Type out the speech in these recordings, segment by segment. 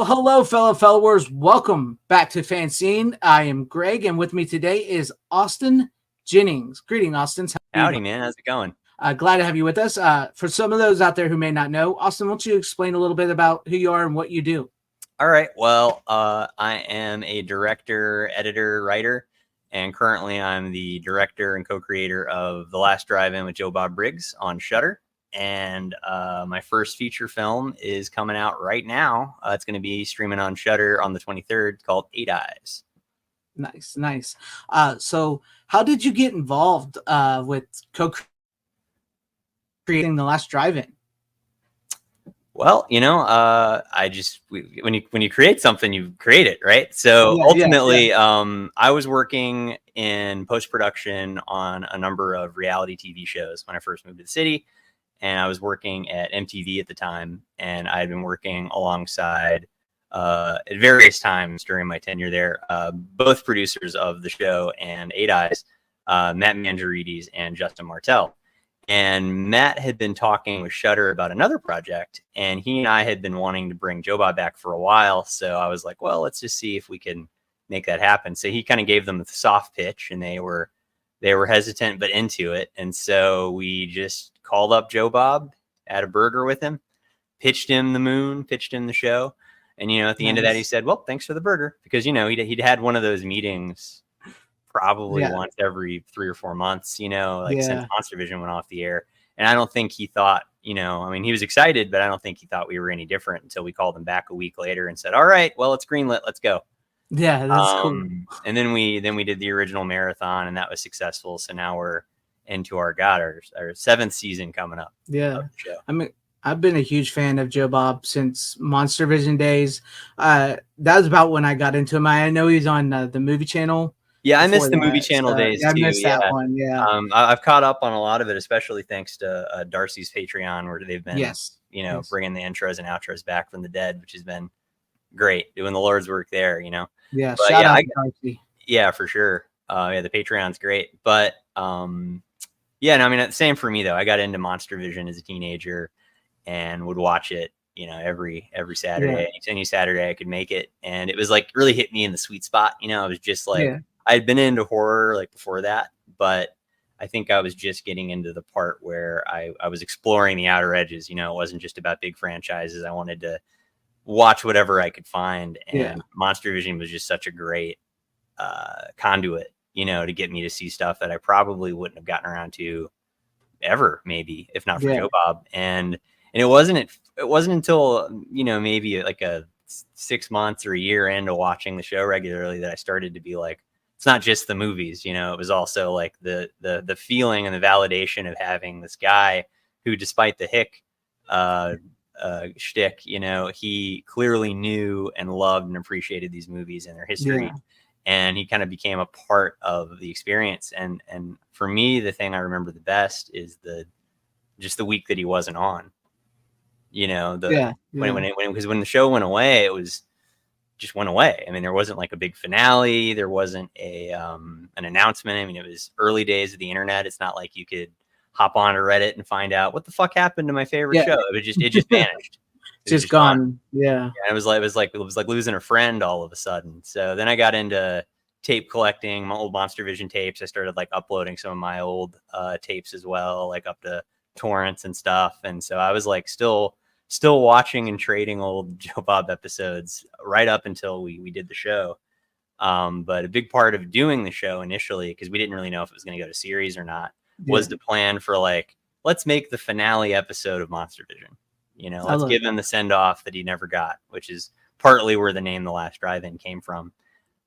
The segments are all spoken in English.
Hello, fellow followers. Welcome back to FanZcene. I am Greg, and with me today is Austin Jennings. Greeting, Austin. Howdy, man. How's it going? Glad to have you with us. For some of those out there who may not know, Austin, why don't you explain a little bit about who you are and what you do? All right. Well, I am a director, editor, writer, and currently I'm the director and co-creator of The Last Drive-In with Joe Bob Briggs on Shudder. And my first feature film is coming out right now. It's going to be streaming on Shudder on the 23rd, called Eight Eyes. Nice. So how did you get involved with co-creating The Last Drive-In? Well, when you create something, you create it, right? So ultimately, I was working in post-production on a number of reality TV shows when I first moved to the city. And I was working at MTV at the time, and I had been working alongside at various times during my tenure there, both producers of the show and Eight Eyes, Matt Mangiarides and Justin Martell. And Matt had been talking with Shudder about another project, and he and I had been wanting to bring Joe Bob back for a while. So I was like, well, let's just see if we can make that happen. So he kind of gave them the soft pitch, and they were hesitant but into it. And so we just called up Joe Bob, had a burger with him, pitched him the moon, pitched him the show. And, at the end of that, he said, well, thanks for the burger. Because, he'd had one of those meetings probably once every 3 or 4 months, since Monster Vision went off the air. And I don't think he thought, he was excited, but I don't think he thought we were any different until we called him back a week later and said, all right, well, it's greenlit. Let's go. Yeah, that's cool. And then we did the original marathon, and that was successful. So now we're into our 7th season coming up. Yeah. I've been a huge fan of Joe Bob since Monster Vision days. That was about when I got into him. I know he's on the movie channel. Yeah, I missed the movie channel days too. I missed that one. Yeah. I've caught up on a lot of it, especially thanks to Darcy's Patreon, where they've been, bringing the intros and outros back from the dead, which has been great, doing the Lord's work there. Yeah. But shout out to Darcy. Yeah, for sure. The Patreon's great, but same for me though. I got into Monster Vision as a teenager and would watch it, every Saturday, any Saturday I could make it. And it was like really hit me in the sweet spot. I was just like, I had been into horror like before that, but I think I was just getting into the part where I was exploring the outer edges. It wasn't just about big franchises. I wanted to watch whatever I could find. And Monster Vision was just such a great conduit, to get me to see stuff that I probably wouldn't have gotten around to ever, maybe, if not for Joe Bob. And it wasn't until, maybe like a 6 months or a year into watching the show regularly that I started to be like, it's not just the movies, it was also like the feeling and the validation of having this guy who, despite the hick shtick, he clearly knew and loved and appreciated these movies and their history. And he kind of became a part of the experience. And for me, the thing I remember the best is just the week that he wasn't on. Because when the show went away, it was just went away. I mean, there wasn't like a big finale. There wasn't an announcement. I mean, it was early days of the internet. It's not like you could hop on to Reddit and find out what the fuck happened to my favorite show. It just vanished. Just gone. Yeah. It was like losing a friend all of a sudden. So then I got into tape collecting, my old Monster Vision tapes. I started like uploading some of my old tapes as well, like up to torrents and stuff. And so I was like still watching and trading old Joe Bob episodes right up until we did the show. But a big part of doing the show initially, because we didn't really know if it was going to go to series or not, was the plan for like, let's make the finale episode of Monster Vision. Let's give him the send off that he never got, which is partly where the name The Last Drive-In came from.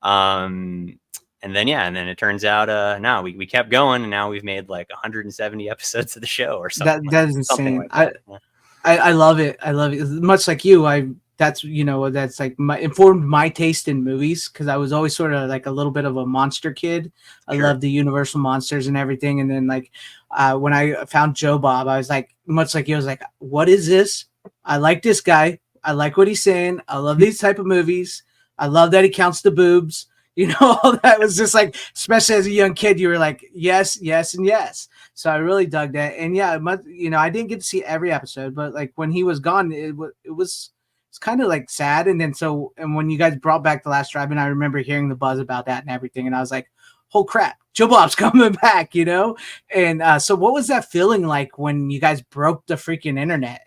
And then it turns out now we kept going, and now we've made like 170 episodes of the show or something. That is insane. I love it. I love it. Much like you, that's like informed my taste in movies, because I was always sort of like a little bit of a monster kid. I love the Universal monsters and everything. And then like when I found Joe Bob, I was like, much like you, I was like, what is this? I like this guy. I like what he's saying. I love these type of movies. I love that he counts the boobs. All that was just like, especially as a young kid, you were like, yes, yes, and yes. So I really dug that. And I didn't get to see every episode, but like when he was gone, it was it's kind of like sad. And then and when you guys brought back The Last Drive-In, I remember hearing the buzz about that and everything, and I was like, "Oh crap, Joe Bob's coming back!" You know. And so, what was that feeling like when you guys broke the freaking internet?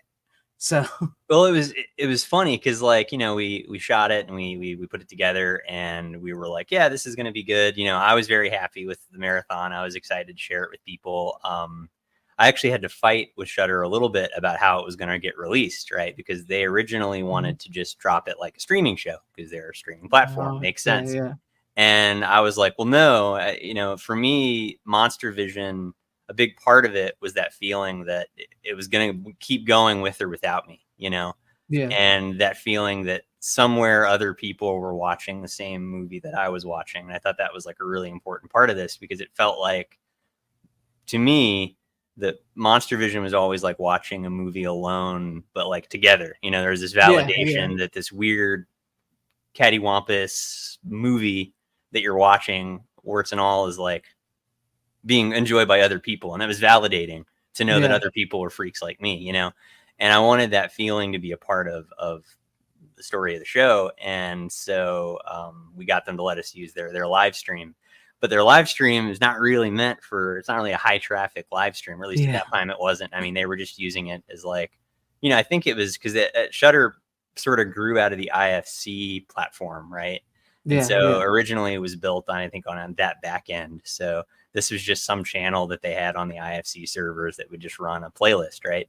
So, well, it was funny because, like, you know, we shot it and we put it together, and we were like, yeah, this is going to be good. You know, I was very happy with the marathon. I was excited to share it with people. I actually had to fight with Shudder a little bit about how it was going to get released, right? Because they originally wanted to just drop it like a streaming show because they're a streaming platform. Makes sense. Yeah. And I was like, well, no, you know, for me, Monster Vision, a big part of it was that feeling that it was going to keep going with or without me, you know? Yeah. And that feeling that somewhere other people were watching the same movie that I was watching. And I thought that was like a really important part of this, because it felt like, to me, that Monster Vision was always like watching a movie alone, but like together. You know, there's this validation that this weird cattywampus movie that you're watching, warts and all, is like being enjoyed by other people. And it was validating to know that other people were freaks like me, you know? And I wanted that feeling to be a part of the story of the show. And so we got them to let us use their live stream. But their live stream is not really meant for, it's not really a high traffic live stream, or at least at that time it wasn't. I mean, they were just using it as like, you know, I think it was because Shudder sort of grew out of the IFC platform, right? And so originally it was built on, I think, on that back end. So this was just some channel that they had on the IFC servers that would just run a playlist, right?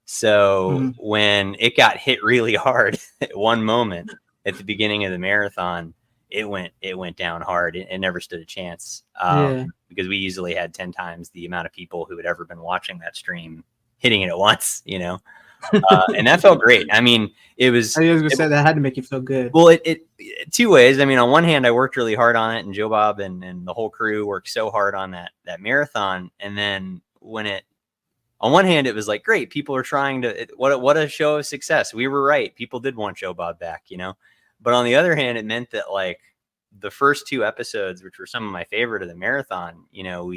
So when it got hit really hard at one moment at the beginning of the marathon, it went down hard. It never stood a chance, because we easily had 10 times the amount of people who had ever been watching that stream hitting it at once, you know? And that felt great. I mean, it was. I was gonna say that had to make you feel good. Well, it two ways. I mean, on one hand, I worked really hard on it, and Joe Bob and the whole crew worked so hard on that marathon. And then when on one hand, it was like, great, people are trying to. What a show of success. We were right. People did want Joe Bob back, you know. But on the other hand, it meant that, like, the first 2 episodes, which were some of my favorite of the marathon, you know,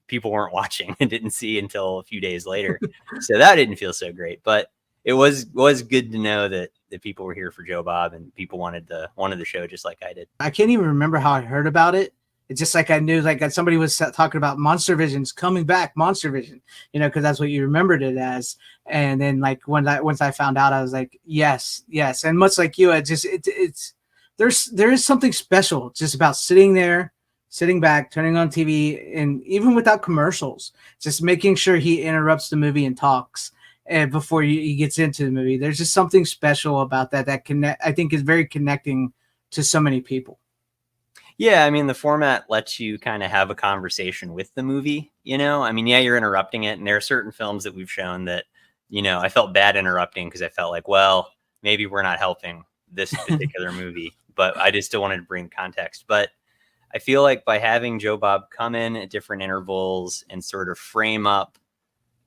people weren't watching and didn't see until a few days later. So that didn't feel so great, but it was good to know that people were here for Joe Bob and people wanted the show just like I did. I can't even remember how I heard about it. It's just like I knew, like, somebody was talking about Monster Vision's coming back, Monster Vision, you know, because that's what you remembered it as. And then, like, once I found out, I was like, yes. And much like you, there is something special just about sitting back, turning on TV, and even without commercials, just making sure he interrupts the movie and talks, and before he gets into the movie. There's just something special about that I think is very connecting to so many people. Yeah, I mean, the format lets you kind of have a conversation with the movie, you know? I mean, yeah, you're interrupting it, and there are certain films that we've shown that, you know, I felt bad interrupting because I felt like, well, maybe we're not helping this particular movie, but I just still wanted to bring context. But I feel like by having Joe Bob come in at different intervals and sort of frame up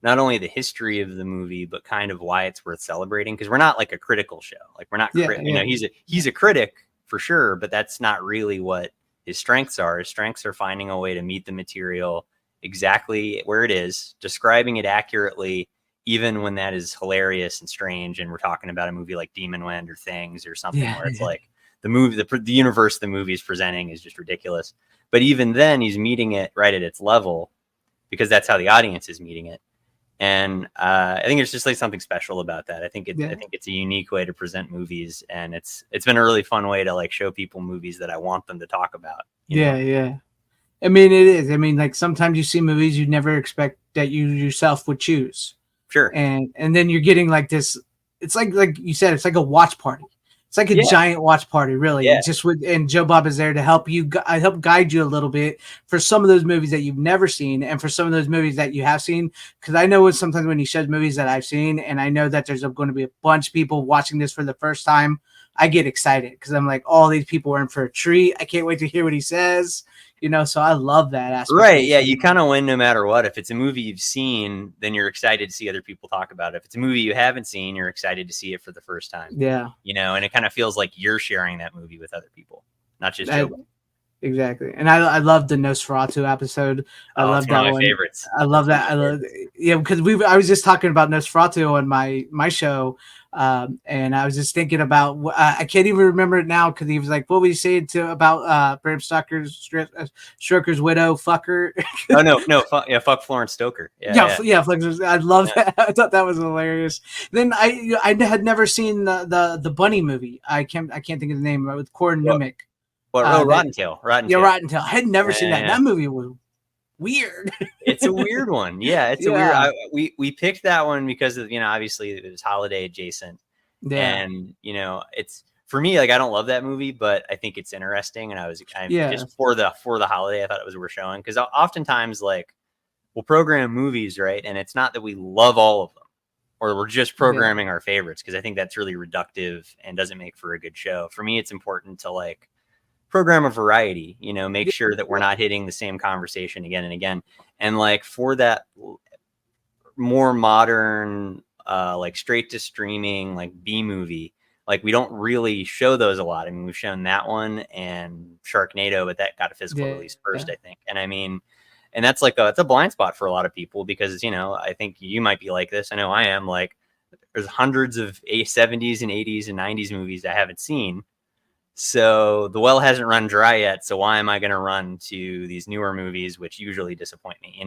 not only the history of the movie, but kind of why it's worth celebrating, because we're not like a critical show. Like, we're not, you know, he's a critic for sure, but that's not really what his strengths are. His strengths are finding a way to meet the material exactly where it is, describing it accurately, even when that is hilarious and strange. And we're talking about a movie like Demonland or Things or something where it's like the movie, the universe the movie is presenting is just ridiculous. But even then, he's meeting it right at its level, because that's how the audience is meeting it. And I think it's just like something special about that. I think it's a unique way to present movies, and it's been a really fun way to, like, show people movies that I want them to talk about. Yeah. I mean, it is. I mean, like, sometimes you see movies you never expect that you yourself would choose. Sure. And then you're getting like this. It's like you said, it's like a watch party. It's like a giant watch party, really. Yeah. It's just and Joe Bob is there to help guide you a little bit for some of those movies that you've never seen, and for some of those movies that you have seen. Because I know sometimes when he shows movies that I've seen, and I know that there's going to be a bunch of people watching this for the first time, I get excited because I'm like, all these people are in for a treat. I can't wait to hear what he says. You know, so I love that aspect. Right. Yeah. You kind of win no matter what. If it's a movie you've seen, then you're excited to see other people talk about it. If it's a movie you haven't seen, you're excited to see it for the first time. Yeah. You know, and it kind of feels like you're sharing that movie with other people, not just Joe. Exactly. And I love the Nosferatu episode. I Oh, it's love one of that my one. favorites. I love that. I love, yeah, because I was just talking about Nosferatu on my show, and I was just thinking about I can't even remember it now because he was like, "What were you saying to about Bram Stoker's widow fucker?" Oh no, fuck Florence Stoker. Yeah. I love Yeah. that. I thought that was hilarious. Then I had never seen the bunny movie. I can't think of the name with Corin What? Nimick. Oh, That Rotten Tail. Yeah, Rotten Tail. I had never seen that. Yeah. That movie was weird. It's a weird one. Yeah, it's a weird. Yeah. We picked that one because of, obviously it was holiday adjacent, Yeah. and it's for me, like, I don't love that movie, but I think it's interesting, and I'm Yeah. just for the holiday, I thought it was worth showing because oftentimes, like, we'll program movies, right, and it's not that we love all of them or we're just programming our favorites, because I think that's really reductive and doesn't make for a good show. For me, it's important to, like, program a variety, make sure that we're not hitting the same conversation again and again. And, like, for that more modern, like, straight to streaming, like, B movie, like, we don't really show those a lot. I mean, we've shown that one and Sharknado, but that got a physical release first, I think. And I mean, and that's like it's a blind spot for a lot of people because, I think you might be like this. I know I am. Like, there's hundreds of 70s and 80s and 90s movies I haven't seen. So the well hasn't run dry yet. So why am I going to run to these newer movies, which usually disappoint me,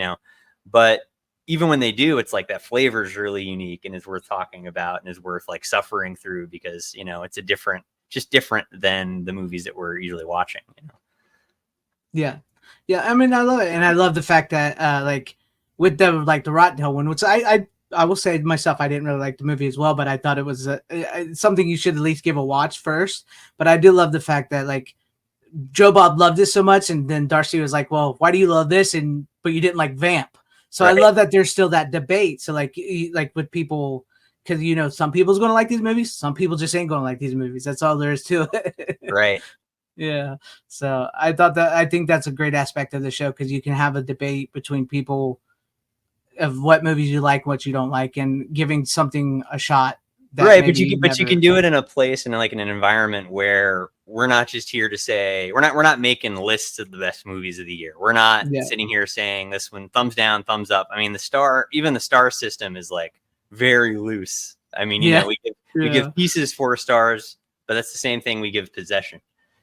But even when they do, it's like that flavor is really unique and is worth talking about and is worth, like, suffering through because, it's just different than the movies that we're usually watching, Yeah. Yeah. I mean, I love it. And I love the fact that, like, with the Rotten Tail one, which I will say myself, I didn't really like the movie as well, but I thought it was something you should at least give a watch first. But I do love the fact that, like, Joe Bob loved it so much, and then Darcy was like, "Well, why do you love this?" But you didn't like Vamp. So right. I love that there's still that debate. So, like with people, because some people's going to like these movies, some people just ain't going to like these movies. That's all there is to it. Right. Yeah. So I think that's a great aspect of the show because you can have a debate between people of what movies you like, what you don't like, and giving something a shot. Right, but you can do it in a place and, like, in an environment where we're not just here to say we're not making lists of the best movies of the year. We're not sitting here saying this one thumbs down, thumbs up. I mean, even the star system is, like, very loose. I mean, we give Pieces 4 stars, but that's the same thing we give Possession.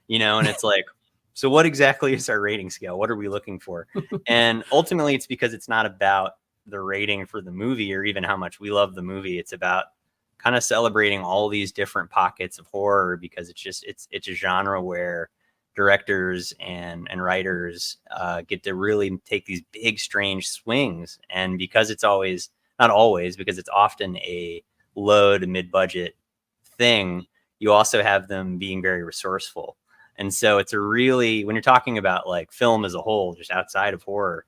And it's like, so what exactly is our rating scale? What are we looking for? And ultimately, it's because it's not about the rating for the movie or even how much we love the movie. It's about kind of celebrating all these different pockets of horror because it's a genre where directors and writers get to really take these big, strange swings. And because it's not always, because it's often a low to mid-budget thing, you also have them being very resourceful. And so it's when you're talking about, like, film as a whole, just outside of horror,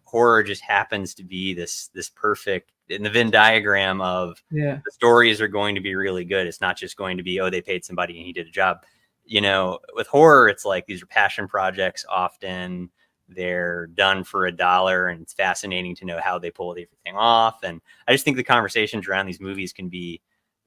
horror just happens to be this perfect in the Venn diagram of the stories are going to be really good. It's not just going to be, oh, they paid somebody and he did a job. With horror, it's like these are passion projects. Often they're done for $1, and it's fascinating to know how they pulled everything off. And I just think the conversations around these movies can be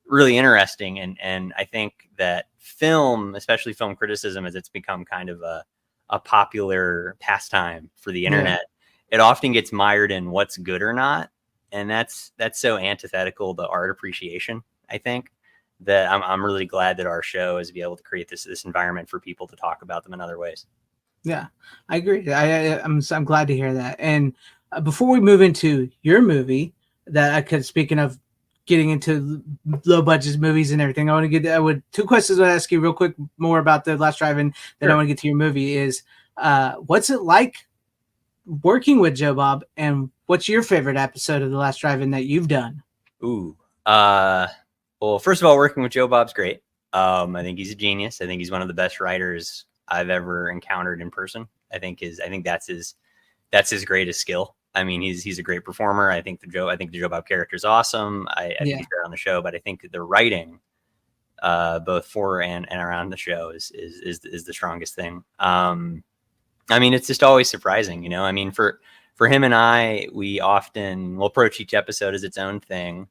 really interesting. And I think that film, especially film criticism, as it's become kind of a popular pastime for the internet, it often gets mired in what's good or not. And that's so antithetical to art appreciation, I think, that I'm really glad that our show is be able to create this environment for people to talk about them in other ways. Yeah, I agree. I'm glad to hear that. And before we move into your movie, speaking of getting into low budget movies and everything, two questions I'll ask you real quick more about The Last Drive-In. Then I want to get to your movie. Is what's it like working with Joe Bob, and what's your favorite episode of The Last Drive-In that you've done? Ooh, well, first of all, working with Joe Bob's great. I think he's a genius. I think he's one of the best writers I've ever encountered in person. I think that's his greatest skill. I mean, he's a great performer. I think the Joe Bob character is awesome. I think he's great on the show, but I think the writing, both for and around the show is the strongest thing. I mean, it's just always surprising, I mean, for him and I, we'll approach each episode as its own thing.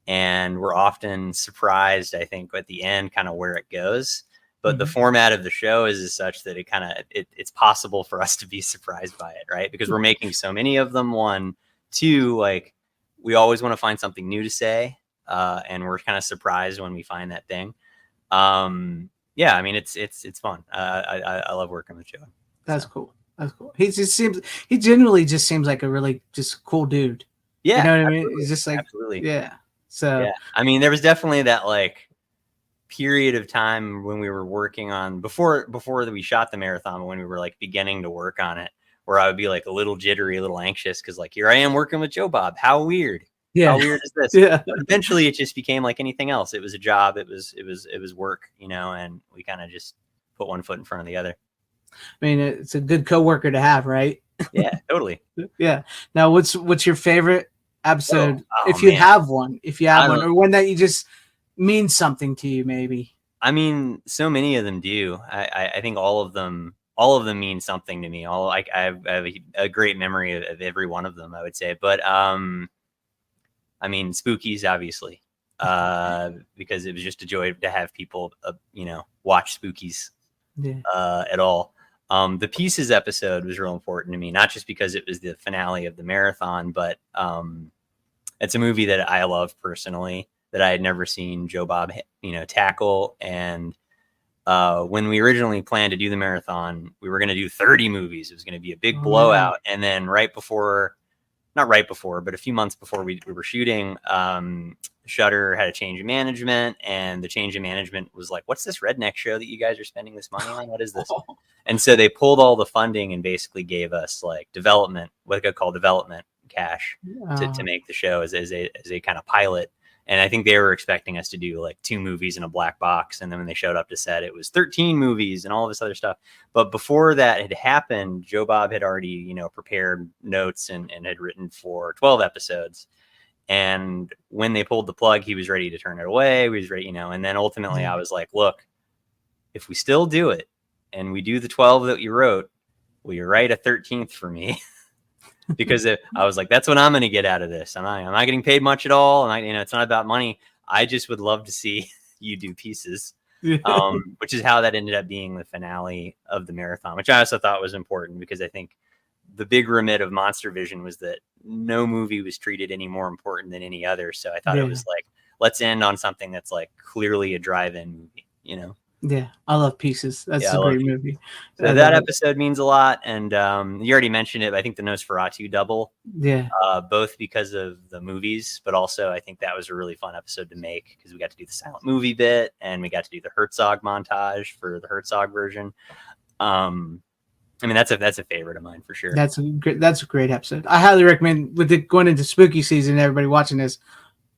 And we're often surprised, I think, at the end, kind of where it goes. but the format of the show is such that it's possible for us to be surprised by it, right? Because we're making so many of them. One, two, like we always want to find something new to say, and we're kind of surprised when we find that thing. Yeah, I mean it's fun. I love working with Joe. That's cool. That's cool. He genuinely just seems like a really just cool dude. Yeah, you know what I mean. He's just like absolutely. Yeah. So yeah, I mean there was definitely that like period of time when we were working on before we shot the marathon, when we were like beginning to work on it, where I would be like a little jittery, a little anxious because like here I am working with Joe Bob. How weird. Yeah. How weird is this? Yeah. But eventually it just became like anything else. It was a job. It was work, you know, and we kind of just put one foot in front of the other. I mean, it's a good coworker to have, right? Yeah, totally. Yeah. Now, what's your favorite episode? If you have one, or one that you just means something to you, maybe. I mean, so many of them do. I think all of them mean something to me. I have a great memory of every one of them, I would say. But I mean, Spookies, obviously, because it was just a joy to have people, you know, watch Spookies at all. The Pieces episode was real important to me, not just because it was the finale of the marathon, but it's a movie that I love personally, that I had never seen Joe Bob, you know, tackle. And when we originally planned to do the marathon, we were going to do 30 movies. It was going to be a big blowout. And then not right before, but a few months before we were shooting, Shudder had a change of management, and the change of management was like, what's this redneck show that you guys are spending this money on? What is this? And so they pulled all the funding and basically gave us like development cash to make the show as a kind of pilot. And I think they were expecting us to do like 2 movies in a black box. And then when they showed up to set, it was 13 movies and all this other stuff. But before that had happened, Joe Bob had already, you know, prepared notes and had written for 12 episodes. And when they pulled the plug, he was ready to turn it away. He was ready, you know, and then ultimately I was like, look, if we still do it and we do the 12 that you wrote, will you write a 13th for me? Because I was like, that's what I'm going to get out of this. I'm not getting paid much at all. And you know, it's not about money. I just would love to see you do Pieces, which is how that ended up being the finale of the marathon, which I also thought was important, because I think the big remit of Monster Vision was that no movie was treated any more important than any other. So I thought it was like, let's end on something that's like clearly a drive-in movie, you know? Yeah, I love Pieces. That's a great movie. So that episode means a lot. And you already mentioned it, but I think the Nosferatu double. Yeah. Both because of the movies, but also I think that was a really fun episode to make, because we got to do the silent movie bit and we got to do the Herzog montage for the Herzog version. I mean, that's a favorite of mine for sure. That's a great episode. I highly recommend, with it going into spooky season, everybody watching this,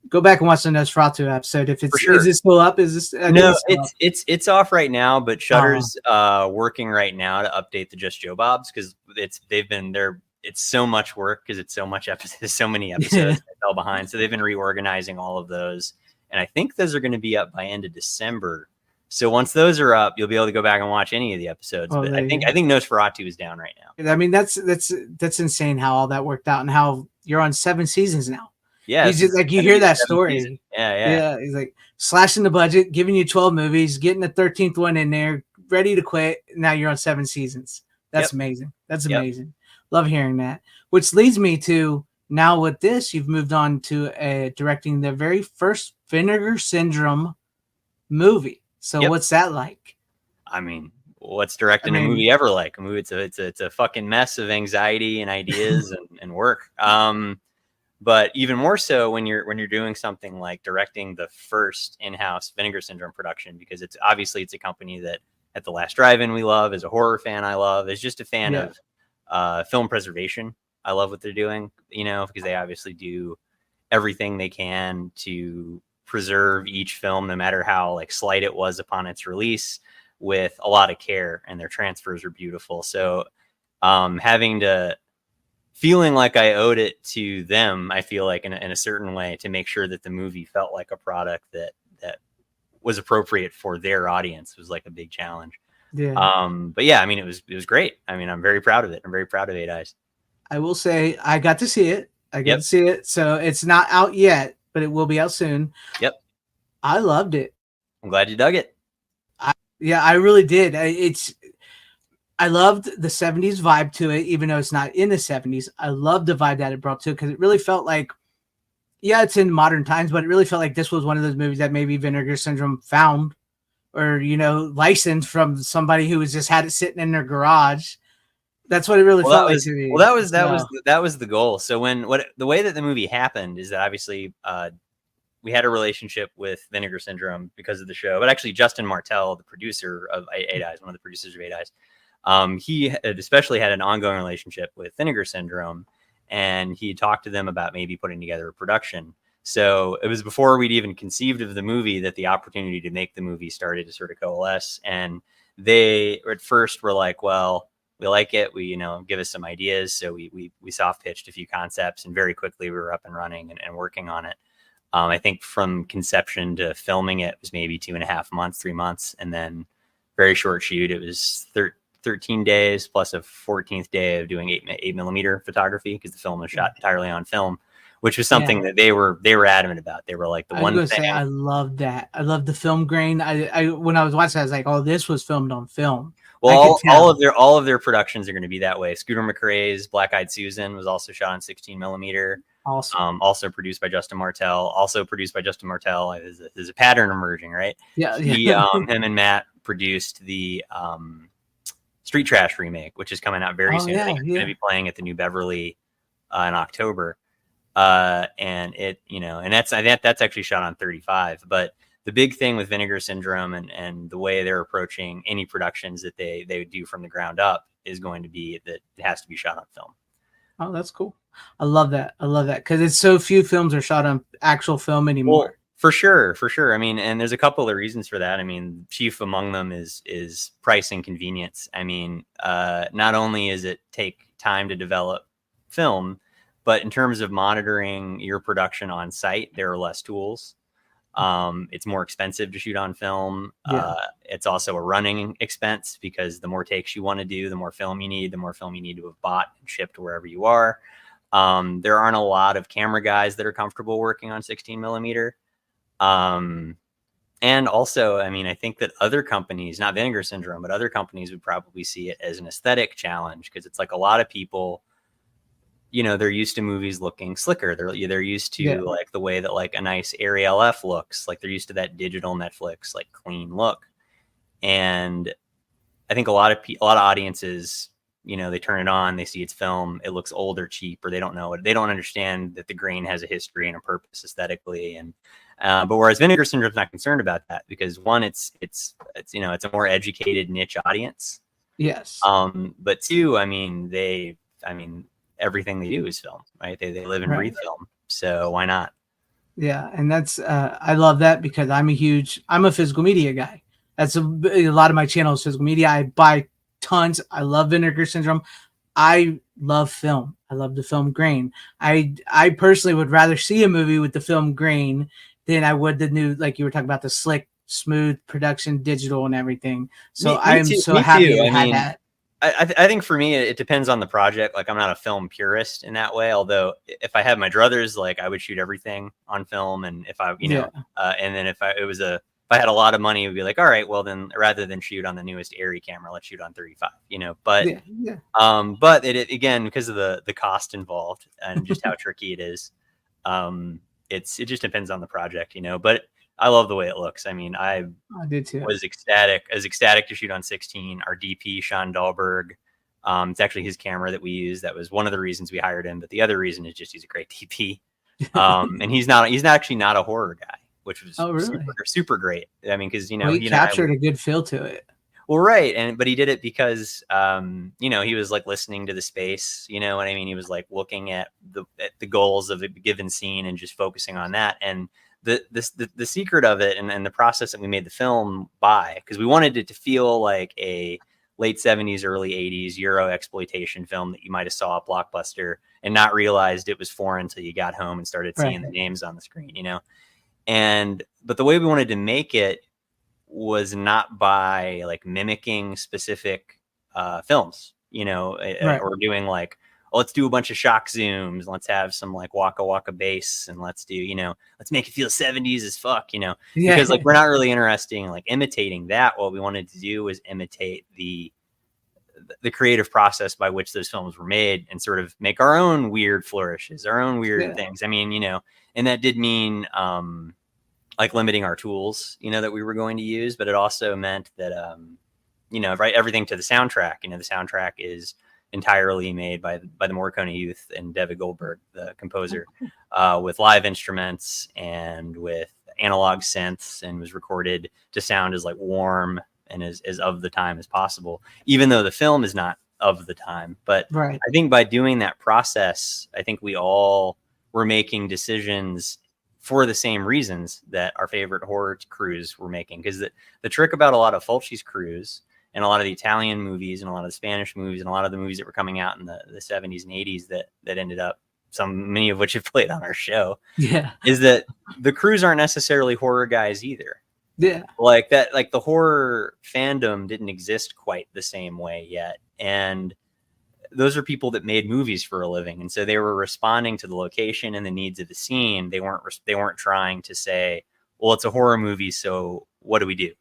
go back and watch the Nosferatu episode. If it's is it still up? Is this no? It's off right now, but Shudder's working right now to update the Just Joe Bobs, because it's so much work, because it's so much episodes, so many episodes that fell behind. So they've been reorganizing all of those, and I think those are going to be up by end of December. So once those are up, you'll be able to go back and watch any of the episodes. But I think Nosferatu is down right now. I mean, that's insane how all that worked out, and how you're on 7 seasons now. Yeah, he's just like, you hear that story. Season. Yeah. He's like slashing the budget, giving you 12 movies, getting the 13th one in there, ready to quit. Now you're on 7 seasons. That's amazing. That's amazing. Love hearing that. Which leads me to, now with this, you've moved on to directing the very first Vinegar Syndrome movie. So what's that like? I mean, what's directing a movie ever like? A movie, it's a fucking mess of anxiety and ideas and work. But even more so when you're doing something like directing the first in-house Vinegar Syndrome production, because it's a company that at the Last Drive-In we love, as a horror fan I love, as just a fan of film preservation. I love what they're doing, you know, because they obviously do everything they can to preserve each film, no matter how like slight it was upon its release, with a lot of care, and their transfers are beautiful. So feeling like I owed it to them, I feel like in a certain way, to make sure that the movie felt like a product that was appropriate for their audience, was like a big challenge. Yeah. But yeah, I mean, it was great. I mean, I'm very proud of it. I'm very proud of 8 Eyes. I will say I got to see it. To see it. So it's not out yet, but it will be out soon. Yep. I loved it. I'm glad you dug it. Yeah, I really did. I loved the 70s vibe to it, even though it's not in the 70s. I loved the vibe that it brought to it because it really felt like, yeah, it's in modern times, but it really felt like this was one of those movies that maybe Vinegar Syndrome found or, licensed from somebody who was just had it sitting in their garage. That's what it really felt like to me. That was the goal. So the way that the movie happened is that obviously we had a relationship with Vinegar Syndrome because of the show, but actually Justin Martell, the producer of Eight Eyes, one of the producers of Eight Eyes, he had especially had an ongoing relationship with Vinegar Syndrome, and he talked to them about maybe putting together a production. So it was before we'd even conceived of the movie that the opportunity to make the movie started to sort of coalesce. And they at first were like, well, we like it. We, give us some ideas. So we soft pitched a few concepts, and very quickly we were up and running and working on it. I think from conception to filming it was maybe 2.5 months, 3 months. And then very short shoot. It was 13 days plus a 14th day of doing 8mm photography, because the film was shot entirely on film, which was something that they were adamant about. They were like, the one thing. I love that. I love the film grain. I when I was watching, I was like, oh, this was filmed on film. Well, all of their productions are going to be that way. Scooter McRae's Black Eyed Susan was also shot on 16mm. Awesome. Also produced by Justin Martell. There's a pattern emerging, right? Yeah. Him and Matt produced the Street Trash remake, which is coming out very soon. I think it's going to be playing at the New Beverly in October. And that's actually shot on 35. But the big thing with Vinegar Syndrome and the way they're approaching any productions that they would do from the ground up is going to be that it has to be shot on film. Oh, that's cool. I love that. Because it's so few films are shot on actual film anymore. Well, for sure. I mean, and there's a couple of reasons for that. I mean, chief among them is price and convenience. I mean, not only is it take time to develop film, but in terms of monitoring your production on site, there are less tools. It's more expensive to shoot on film. It's also a running expense, because the more takes you want to do, the more film you need to have bought and shipped wherever you are. There aren't a lot of camera guys that are comfortable working on 16mm. And also, I mean, I think that other companies, not Vinegar Syndrome, but other companies would probably see it as an aesthetic challenge, because it's like a lot of people, they're used to movies looking slicker. They're used to like the way that like a nice Ariel F looks. Like they're used to that digital Netflix like clean look. And I think a lot of audiences, they turn it on, they see it's film, it looks old or cheap, or they don't know it. They don't understand that the grain has a history and a purpose aesthetically. And but whereas Vinegar Syndrome's not concerned about that, because one, it's a more educated niche audience. Yes. But two, everything they do is film, right? They live and breathe film. So why not? Yeah. And that's, I love that, because I'm a physical media guy. That's a lot of my channel is physical media. I buy tons. I love Vinegar Syndrome. I love film. I love the film grain. I personally would rather see a movie with the film grain than I would the new, like you were talking about, the slick, smooth production, digital and everything. So I'm so happy I had that. I think for me, it depends on the project. Like I'm not a film purist in that way. Although if I had my druthers, like I would shoot everything on film. And if I, and then if I had a lot of money, it would be like, all right, well then rather than shoot on the newest Arri camera, let's shoot on 35, but, but it again, because of the cost involved and just how tricky it is. It just depends on the project, but I love the way it looks. I mean, I did too. Was ecstatic to shoot on 16. Our DP, Sean Dahlberg, it's actually his camera that we use. That was one of the reasons we hired him. But the other reason is just he's a great DP. And he's actually not a horror guy, which was super great. I mean, because, he captured a good feel to it. Well, right. But he did it because, he was like listening to the space, you know what I mean? He was like looking at the goals of a given scene and just focusing on that. And the secret of it and the process that we made the film by, because we wanted it to feel like a late 70s, early 80s Euro exploitation film that you might have saw at Blockbuster and not realized it was foreign until you got home and started seeing the names on the screen, but the way we wanted to make it was not by like mimicking specific films, or doing like, let's do a bunch of shock zooms. Let's have some like waka waka bass, and let's do, let's make it feel 70s as fuck, because like we're not really interested in like imitating that. What we wanted to do was imitate the creative process by which those films were made and sort of make our own weird flourishes, our own weird things. I mean, and that did mean like limiting our tools, that we were going to use, but it also meant that, right, everything to the soundtrack, the soundtrack is entirely made by the Morricone Youth and David Goldberg, the composer, with live instruments and with analog synths, and was recorded to sound as like warm and as of the time as possible, even though the film is not of the time. But I think by doing that process, I think we all were making decisions for the same reasons that our favorite horror crews were making. Because the trick about a lot of Fulci's crews and a lot of the Italian movies and a lot of the Spanish movies and a lot of the movies that were coming out in the 70s and 80s that ended up, many of which have played on our show, is that the crews aren't necessarily horror guys either. Yeah, like that, like the horror fandom didn't exist quite the same way yet, and those are people that made movies for a living, and so they were responding to the location and the needs of the scene. They weren't trying to say, well, it's a horror movie, so what do we do?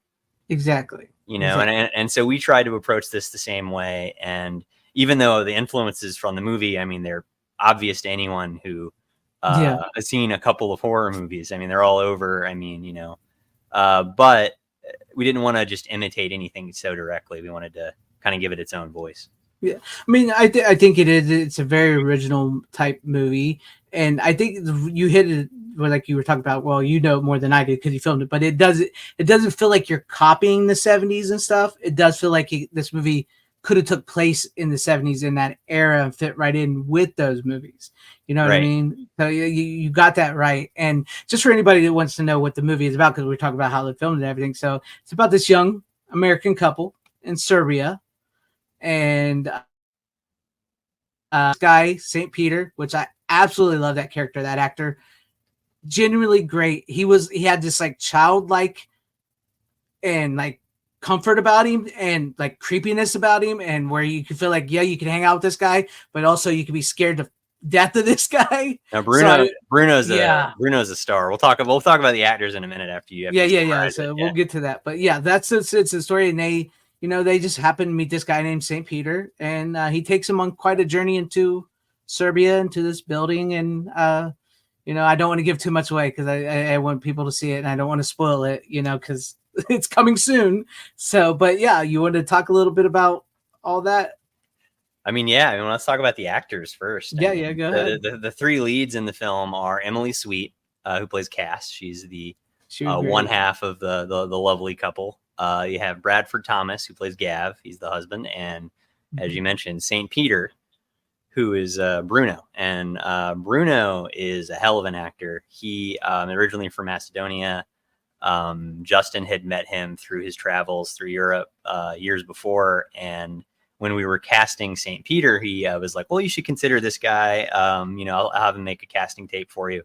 Exactly. And so we tried to approach this the same way. And even though the influences from the movie, I mean, they're obvious to anyone who has seen a couple of horror movies. I mean, they're all over. I mean, but we didn't want to just imitate anything so directly. We wanted to kind of give it its own voice. Yeah, I mean, I think it is. It's a very original type movie, and I think you hit it like you were talking about. Well, you know more than I did because you filmed it, but it doesn't feel like you're copying the 70s and stuff. It does feel like this movie could have took place in the 70s in that era and fit right in with those movies. You know what I mean? So you got that right. And just for anybody that wants to know what the movie is about, because we're talking about how they filmed and everything. So it's about this young American couple in Serbia, and this guy, St. Peter, which I absolutely love that character, that actor. Genuinely great. He had this like childlike and like comfort about him and like creepiness about him, and where you can feel like, yeah, you can hang out with this guy, but also you can be scared to death of this guy. Now Bruno's a star. We'll talk about the actors in a minute after you. So we'll get to that, but yeah, it's a story, and they just happen to meet this guy named St. Peter, and he takes him on quite a journey into Serbia, into this building, and I don't want to give too much away because I want people to see it, and I don't want to spoil it, because it's coming soon. So, but yeah, you want to talk a little bit about all that? I mean, let's talk about the actors first. Go ahead. The three leads in the film are Emily Sweet, who plays Cass. She's the one half of the lovely couple. You have Bradford Thomas, who plays Gav. He's the husband. And as you mentioned, St. Peter, who is Bruno. And Bruno is a hell of an actor. He originally from Macedonia. Justin had met him through his travels through Europe years before. And when we were casting St. Peter, he was like, well, you should consider this guy. I'll have him make a casting tape for you.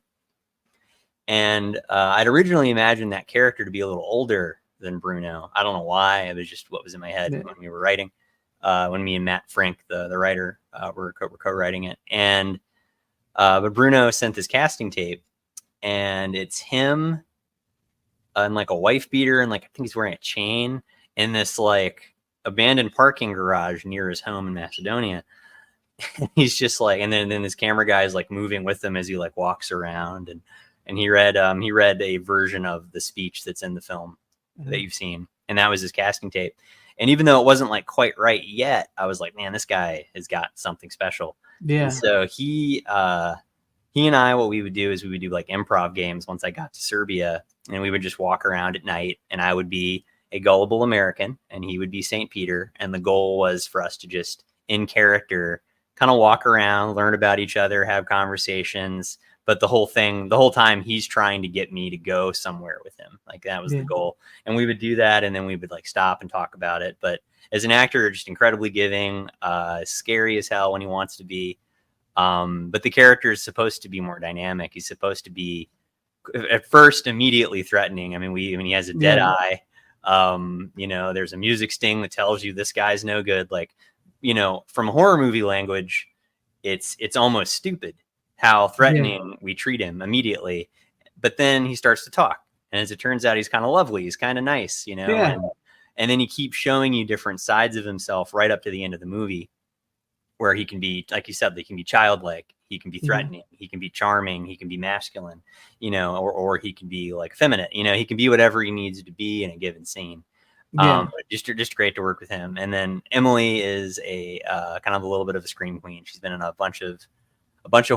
And I'd originally imagined that character to be a little older than Bruno. I don't know why. It was just what was in my head when we were writing. When me and Matt Frank, the writer, were co-writing it. And but Bruno sent this casting tape, and it's him in like a wife beater, and like I think he's wearing a chain in this like abandoned parking garage near his home in Macedonia. He's just like, and then this camera guy is like moving with him as he like walks around, and he read a version of the speech that's in the film that you've seen, and that was his casting tape. And even though it wasn't like quite right yet, I was like, man, this guy has got something special. Yeah. And so he and I, what we would do is we would do like improv games once I got to Serbia, and we would just walk around at night, and I would be a gullible American and he would be St. Peter. And the goal was for us to just in character kind of walk around, learn about each other, have conversations. But the whole time he's trying to get me to go somewhere with him. Like that was the goal. And we would do that. And then we would like stop and talk about it. But as an actor, just incredibly giving, scary as hell when he wants to be. But the character is supposed to be more dynamic. He's supposed to be at first immediately threatening. I mean, he has a dead eye. There's a music sting that tells you this guy's no good. Like, from horror movie language, it's almost stupid how threatening we treat him immediately. But then he starts to talk, and as it turns out, he's kind of lovely. He's kind of nice, you know. Yeah. And then he keeps showing you different sides of himself right up to the end of the movie, where he can be, like you said, he can be childlike, he can be threatening, he can be charming, he can be masculine, you know, or he can be like feminine, you know, he can be whatever he needs to be in a given scene. Just great to work with him. And then Emily is a kind of a little bit of a scream queen. She's been in a bunch of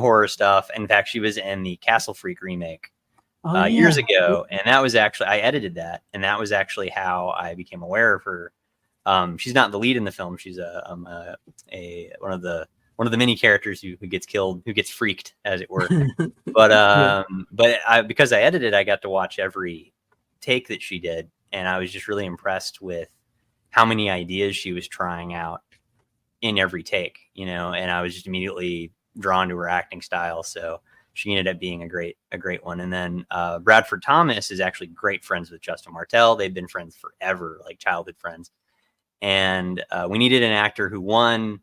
horror stuff. In fact, she was in the Castle Freak remake years ago, and that was actually, I edited that, and that was actually how I became aware of her. She's not the lead in the film. She's one of the many characters who gets killed, who gets freaked, as it were. But because I edited, I got to watch every take that she did, and I was just really impressed with how many ideas she was trying out in every take, you know. And I was just immediately drawn to her acting style. So she ended up being a great one. And then Bradford Thomas is actually great friends with Justin Martell. They've been friends forever, like childhood friends. And we needed an actor who, one,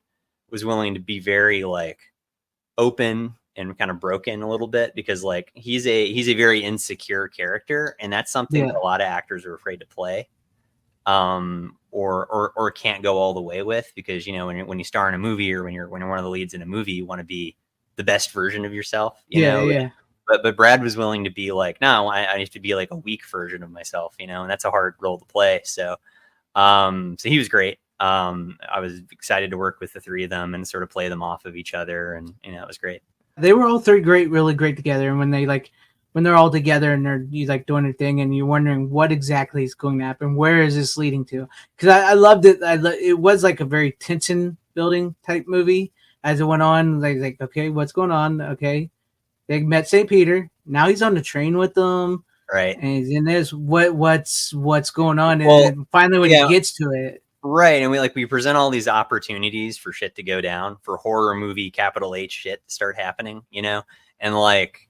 was willing to be very like open and kind of broken a little bit, because like he's a very insecure character, and that's something that a lot of actors are afraid to play, or can't go all the way with, because, you know, when you star in a movie, or when you're one of the leads in a movie, you want to be the best version of yourself, you know. But Brad was willing to be like, no, I need to be like a weak version of myself, you know, and that's a hard role to play. So he was great. I was excited to work with the three of them and sort of play them off of each other, and, you know, it was great. They were all three really great together. And when they're all together and they're like doing their thing, and you're wondering what exactly is going to happen, where is this leading to? Because I loved it. It was like a very tension building type movie as it went on. Like, okay, what's going on? Okay, they met St. Peter. Now he's on the train with them. Right. And he's in this. What's going on? And finally, when he gets to it. Right. And we present all these opportunities for shit to go down, for horror movie capital H shit to start happening, you know? And like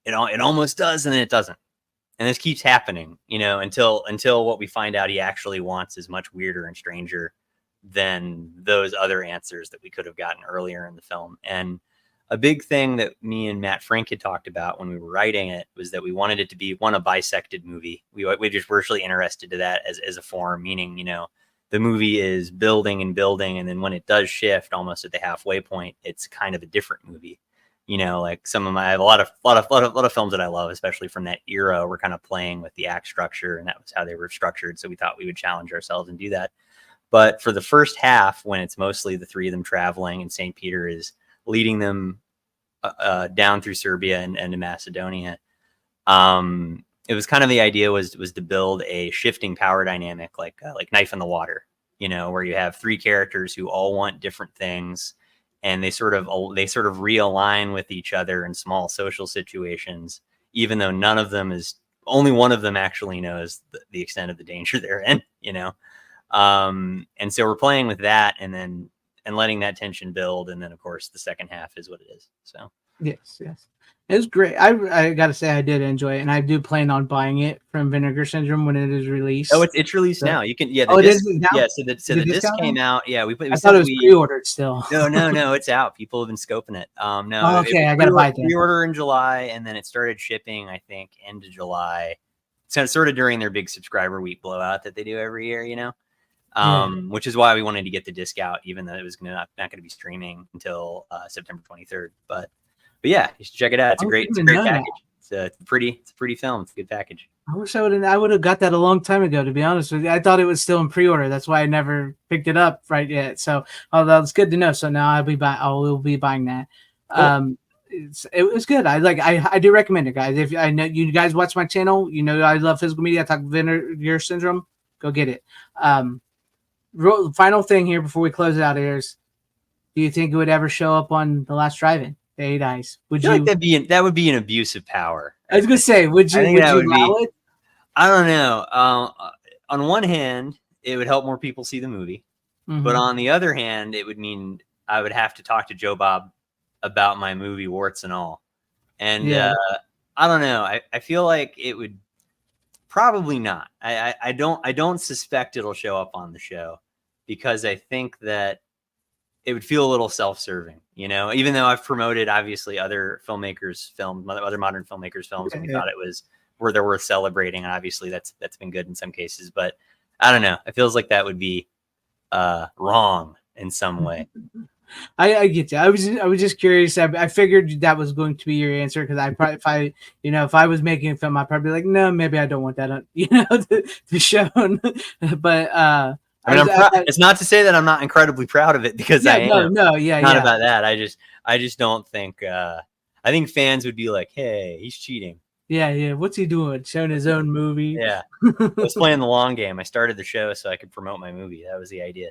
it almost does, and then it doesn't. And this keeps happening, you know, until what we find out he actually wants is much weirder and stranger than those other answers that we could have gotten earlier in the film. And a big thing that me and Matt Frank had talked about when we were writing it was that we wanted it to be a bisected movie. We just were really interested in that as a form, meaning, you know, the movie is building and building, and then when it does shift almost at the halfway point, it's kind of a different movie. You know, like I have a lot of films that I love, especially from that era. We're kind of playing with the act structure, and that was how they were structured. So we thought we would challenge ourselves and do that. But for the first half, when it's mostly the three of them traveling, and St. Peter is leading them down through Serbia and to Macedonia, it was kind of, the idea was to build a shifting power dynamic, like Knife in the Water, you know, where you have three characters who all want different things, and they sort of realign with each other in small social situations, even though only one of them actually knows the extent of the danger they're in, you know. And so we're playing with that, and letting that tension build, and then of course the second half is what it is. So yes, it was great. I gotta say, I did enjoy it, and I do plan on buying it from Vinegar Syndrome when it is released. Oh, it's released now. You can, it is now? Yeah, so the disc came out. Yeah, I thought it was pre-ordered still. No, it's out. People have been scoping it. No, oh, okay, I gotta buy it. Pre-order in July, and then it started shipping, I think, end of July. So sort of during their big subscriber week blowout that they do every year, you know. Which is why we wanted to get the disc out, even though it was not going to be streaming until September 23rd. But yeah, you should check it out. It's a great package. It's a pretty film. It's a good package. I wish I would have got that a long time ago, to be honest with you. I thought it was still in pre-order. That's why I never picked it up right yet. So that's good to know. So now I will be buying that. Cool. It was good. I do recommend it, guys. If I know you guys watch my channel, you know I love physical media. I talk Vinegar Syndrome. Go get it. Final thing here before we close it out is, do you think it would ever show up on The Last Drive-In? The 8 Eyes. Would you? Like that would be an abuse of power. I was gonna say, would you allow it? I don't know. On one hand, it would help more people see the movie, but on the other hand, it would mean I would have to talk to Joe Bob about my movie, warts and all. And I don't know. I feel like it would. Probably not. I don't suspect it'll show up on the show, because I think that it would feel a little self-serving, You know, even though I've promoted obviously other filmmakers' films, other modern filmmakers' films, and we thought it was where they're worth celebrating, and obviously that's been good in some cases. But I don't know. It feels like that would be wrong in some way. I get you. I was just curious. I figured that was going to be your answer because I probably if I was making a film, I'd probably be like, no, maybe I don't want that to shown. But I mean, it's not to say that I'm not incredibly proud of it, because I am. Not about that. I just don't think. I think fans would be like, "Hey, he's cheating." Yeah. What's he doing? Showing his own movie? Yeah, I was playing the long game. I started the show so I could promote my movie. That was the idea.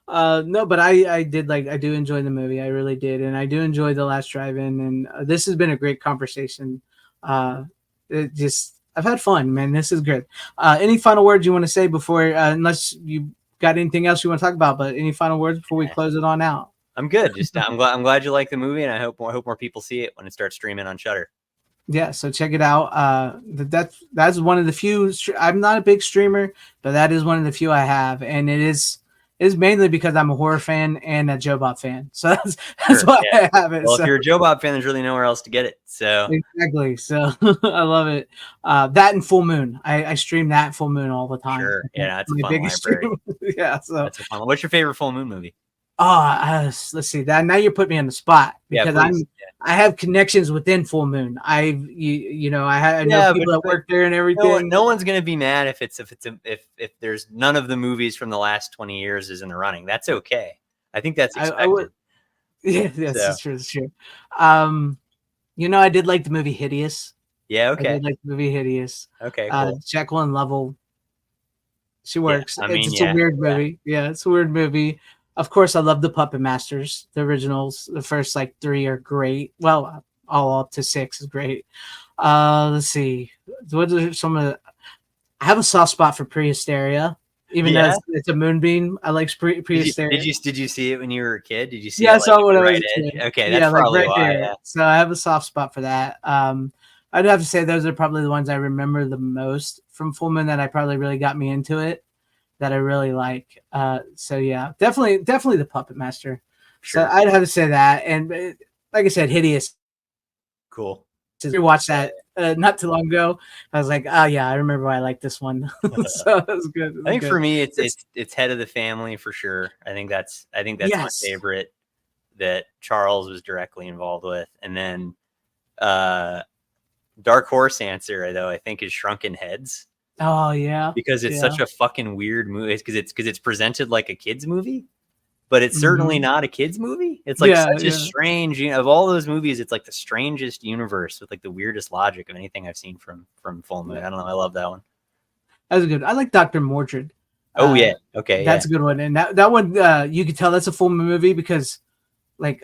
No, but I do enjoy the movie. I really did, and I do enjoy The Last Drive-In. And this has been a great conversation. I've had fun, man. This is good. Any final words you want to say before, unless you got anything else you want to talk about? But any final words before we close it on out? I'm good. Just I'm glad you like the movie, and I hope more people see it when it starts streaming on Shudder. Yeah, so check it out. That's one of the few. I'm not a big streamer, but that is one of the few I have, and it is mainly because I'm a horror fan and a Joe Bob fan. So that's why I have it. Well, if you're a Joe Bob fan, there's really nowhere else to get it. So exactly. So I love it. That and Full Moon. I stream that Full Moon all the time. Sure. Yeah, that's a fun library. Yeah. So that's a fun. What's your favorite Full Moon movie? Let's see that. Now you're putting me on the spot because I have connections within Full Moon. I know people that work there and everything. No one's gonna be mad if there's none of the movies from the last 20 years is in the running. That's okay. I think that's expected. That's true. That's true. I did like the movie Hideous. Yeah, okay. I did like the movie Hideous. Okay, cool. Jacqueline Lovell. She works. Yeah, it's a weird movie. Yeah, it's a weird movie. Of course, I love the Puppet Masters. The originals, the first 3 are great. Well, all up to 6 is great. Let's see. What are some of the? I have a soft spot for Prehysteria, even though it's a moonbeam. I like Prehysteria. Did you see it when you were a kid? Did you see? Yeah, I saw it when I was a kid. Okay, that's probably why. Yeah. So I have a soft spot for that. I'd have to say those are probably the ones I remember the most from Full Moon that I probably really got me into it. That I really like. So yeah, definitely the Puppet Master. Sure. So I'd have to say that. And like I said, Hideous. Cool. We watched that not too long ago. I was like, oh yeah, I remember why I like this one. So it was good. I think for me, it's Head of the Family for sure. I think that's my favorite that Charles was directly involved with. And then Dark Horse answer though, I think is Shrunken Heads. Oh yeah, because it's such a fucking weird movie. Because it's presented like a kids movie, but it's certainly not a kids movie. It's like such a strange, of all those movies, it's like the strangest universe with like the weirdest logic of anything I've seen from Full Moon. I don't know. I love that one. That was good. I like Dr. Mordred. Oh yeah, okay, that's a good one. And that one, you could tell that's a Full Moon movie because.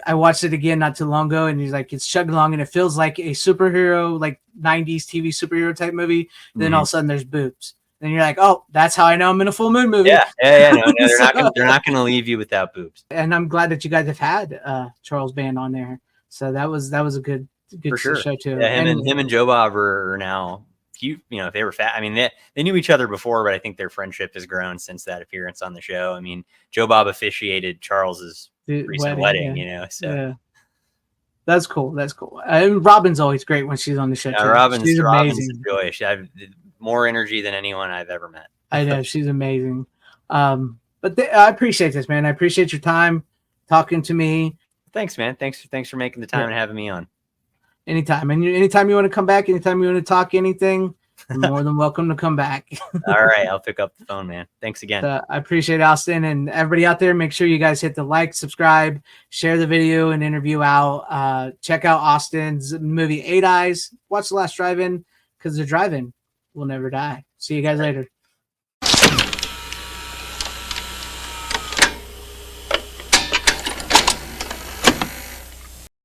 I watched it again not too long ago, and it's chugging along, and it feels like a superhero, 90s TV superhero type movie. Then all of a sudden, there's boobs. Then you're like, oh, that's how I know I'm in a Full Moon movie. Yeah. No, they're not gonna leave you without boobs. And I'm glad that you guys have had Charles Band on there. So that was a good for sure. show too. Yeah, him and Joe Bob are now. If they were fat, I mean, they knew each other before, but I think their friendship has grown since that appearance on the show. I mean, Joe Bob officiated Charles's recent wedding, so yeah. That's cool. And Robin's always great when she's on the show too. Robin's a joy. She has more energy than anyone I've ever met. I know, she's amazing. But I appreciate this, man. I appreciate your time talking to me. Thanks, man. Thanks for making the time and having me on. Anytime. And anytime you want to come back, anytime you want to talk anything, you're more than welcome to come back. All right. I'll pick up the phone, man. Thanks again. I appreciate it, Austin. And everybody out there, make sure you guys hit the like, subscribe, share the video and interview out. Check out Austin's movie 8 Eyes. Watch The Last Drive-In because the drive-in will never die. See you guys later.